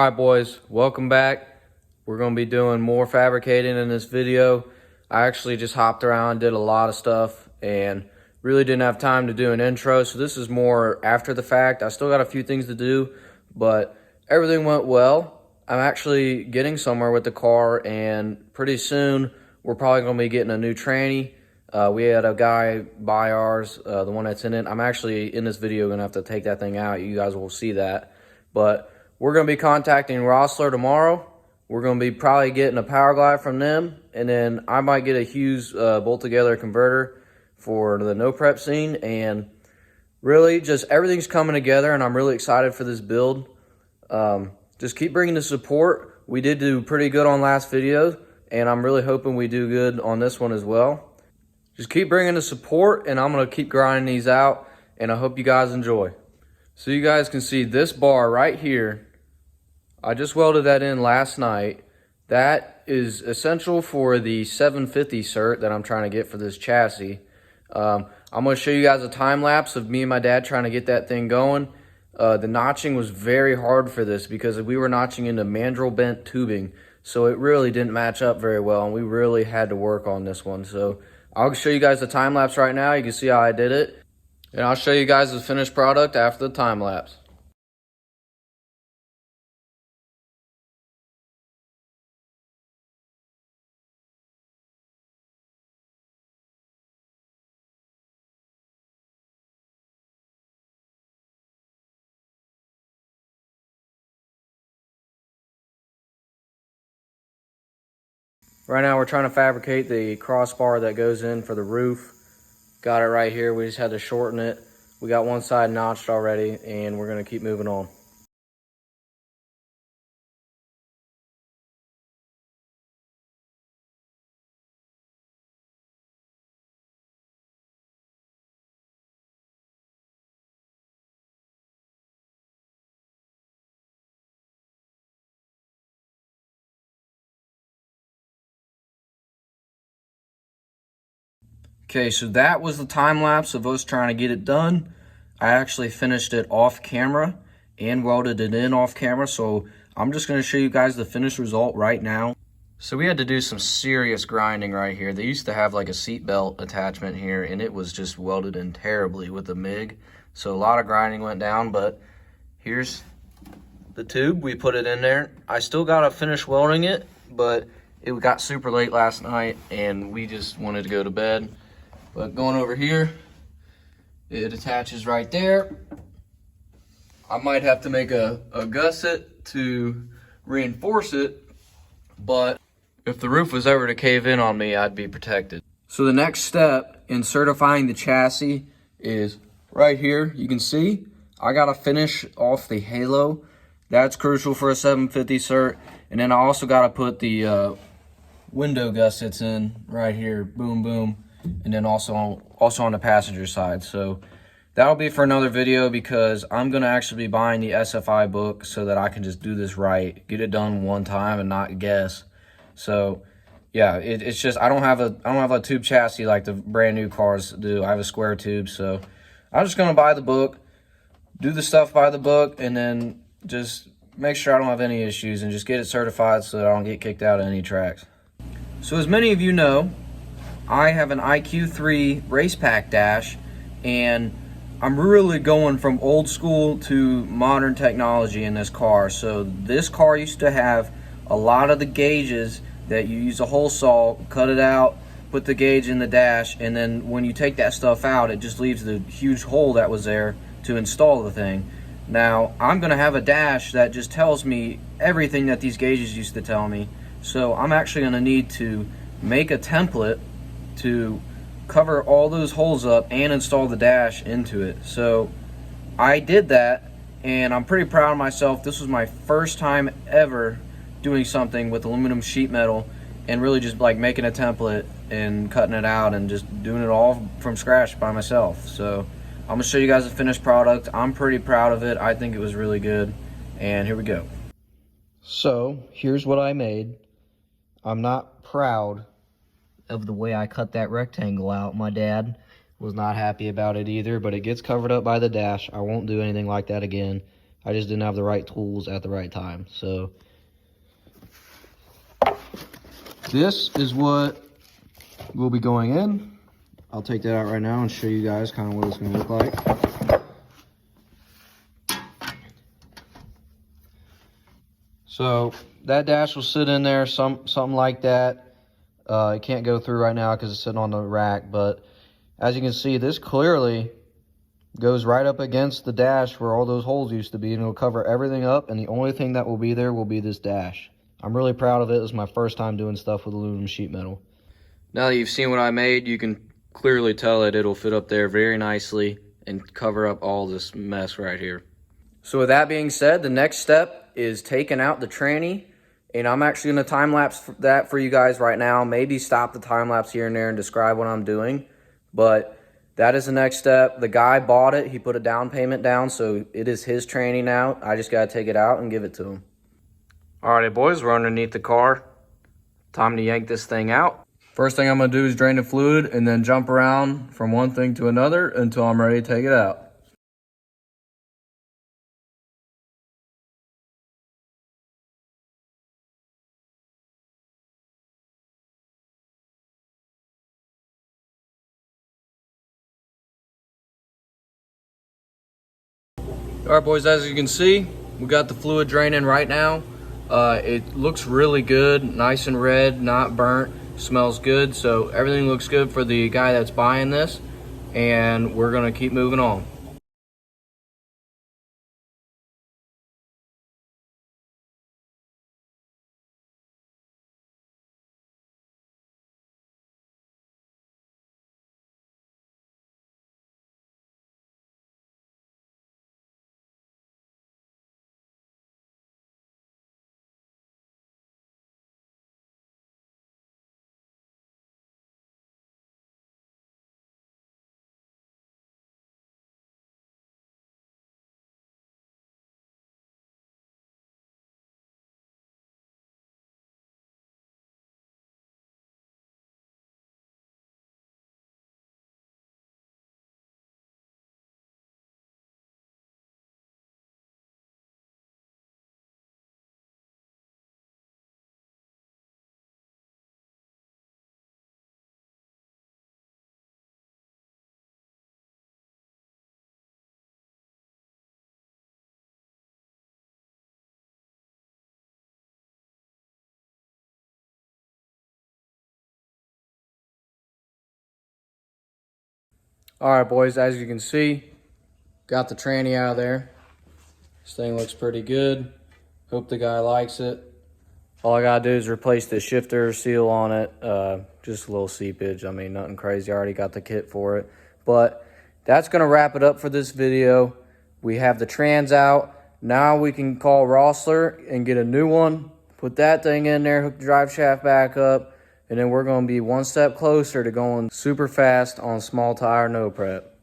Alright boys, welcome back. We're going to be doing more fabricating in this video. I actually just hopped around, did a lot of stuff, and really didn't have time to do an intro, so this is more after the fact. I still got a few things to do, but everything went well. I'm actually getting somewhere with the car, and pretty soon we're probably going to be getting a new tranny. We had a guy buy ours, the one that's in it. I'm actually, in this video, going to have to take that thing out. You guys will see that. But we're going to be contacting Rossler tomorrow. We're going to be probably getting a power glide from them. And then I might get a Hughes bolt-together converter for the no prep scene. And really, just everything's coming together, and I'm really excited for this build. Just keep bringing the support. We did do pretty good on last video, and I'm really hoping we do good on this one as well. Just keep bringing the support, and I'm going to keep grinding these out, and I hope you guys enjoy. So you guys can see this bar right here. I just welded that in last night. That is essential for the 750 cert that I'm trying to get for this chassis. I'm going to show you guys a time lapse of me and my dad trying to get that thing going. The notching was very hard for this because we were notching into mandrel bent tubing, so it really didn't match up very well, and we really had to work on this one. So I'll show you guys the time lapse right now. You can see how I did it, and I'll show you guys the finished product after the time lapse. Right now we're trying to fabricate the crossbar that goes in for the roof. Got it right here. We just had to shorten it. We got one side notched already, and we're going to keep moving on. Okay, so that was the time lapse of us trying to get it done. I actually finished it off camera and welded it in off camera, so I'm just going to show you guys the finished result right now. So we had to do some serious grinding right here. They used to have like a seat belt attachment here, and it was just welded in terribly with the MIG. So a lot of grinding went down, but here's the tube. We put it in there. I still got to finish welding it, but it got super late last night, and we just wanted to go to bed. But going over here, it attaches right there. I might have to make a gusset to reinforce it, but if the roof was ever to cave in on me, I'd be protected. So the next step in certifying the chassis is right here. You can see I gotta finish off the halo. That's crucial for a 750 cert. And then I also gotta put the window gussets in right here, boom, boom. And then also on the passenger side. So that'll be for another video, because I'm gonna actually be buying the SFI book so that I can just do this right, get it done one time and not guess. So yeah, it's just I don't have a tube chassis like the brand new cars do. I have a square tube, so I'm just gonna buy the book, do the stuff by the book, and then just make sure I don't have any issues and just get it certified so that I don't get kicked out of any tracks. So as many of you know, I have an IQ3 race pack dash, and I'm really going from old school to modern technology in this car. So this car used to have a lot of the gauges that you use a hole saw, cut it out, put the gauge in the dash, and then when you take that stuff out, it just leaves the huge hole that was there to install the thing. Now, I'm gonna have a dash that just tells me everything that these gauges used to tell me. So I'm actually gonna need to make a template to cover all those holes up and install the dash into it. So I did that, and I'm pretty proud of myself. This was my first time ever doing something with aluminum sheet metal, and really just like making a template and cutting it out and just doing it all from scratch by myself. So I'm gonna show you guys the finished product. I'm pretty proud of it. I think it was really good, and here we go. So here's what I made. I'm not proud of the way I cut that rectangle out. My dad was not happy about it either, but it gets covered up by the dash. I won't do anything like that again. I just didn't have the right tools at the right time. So this is what will be going in. I'll take that out right now and show you guys kind of what it's going to look like. So that dash will sit in there, something like that. It can't go through right now because it's sitting on the rack, but as you can see, this clearly goes right up against the dash where all those holes used to be, and it'll cover everything up, and the only thing that will be there will be this dash. I'm really proud of it. This is my first time doing stuff with aluminum sheet metal. Now that you've seen what I made, you can clearly tell that it'll fit up there very nicely and cover up all this mess right here. So with that being said, the next step is taking out the tranny, and I'm actually going to time-lapse that for you guys right now. Maybe stop the time-lapse here and there and describe what I'm doing, but that is the next step. The guy bought it. He put a down payment down, so it is his tranny now. I just got to take it out and give it to him. Alrighty, boys, we're underneath the car. Time to yank this thing out. First thing I'm going to do is drain the fluid and then jump around from one thing to another until I'm ready to take it out. Alright, boys, as you can see, we got the fluid draining right now. It looks really good, nice and red, not burnt, smells good. So everything looks good for the guy that's buying this, and we're gonna keep moving on. Alright, boys, as you can see, got the tranny out of there. This thing looks pretty good. Hope the guy likes it. All I gotta do is replace the shifter seal on it. Just a little seepage. I mean, nothing crazy. I already got the kit for it. But that's gonna wrap it up for this video. We have the trans out. Now we can call Rossler and get a new one. Put that thing in there, hook the drive shaft back up, and then we're gonna be one step closer to going super fast on small tire no prep.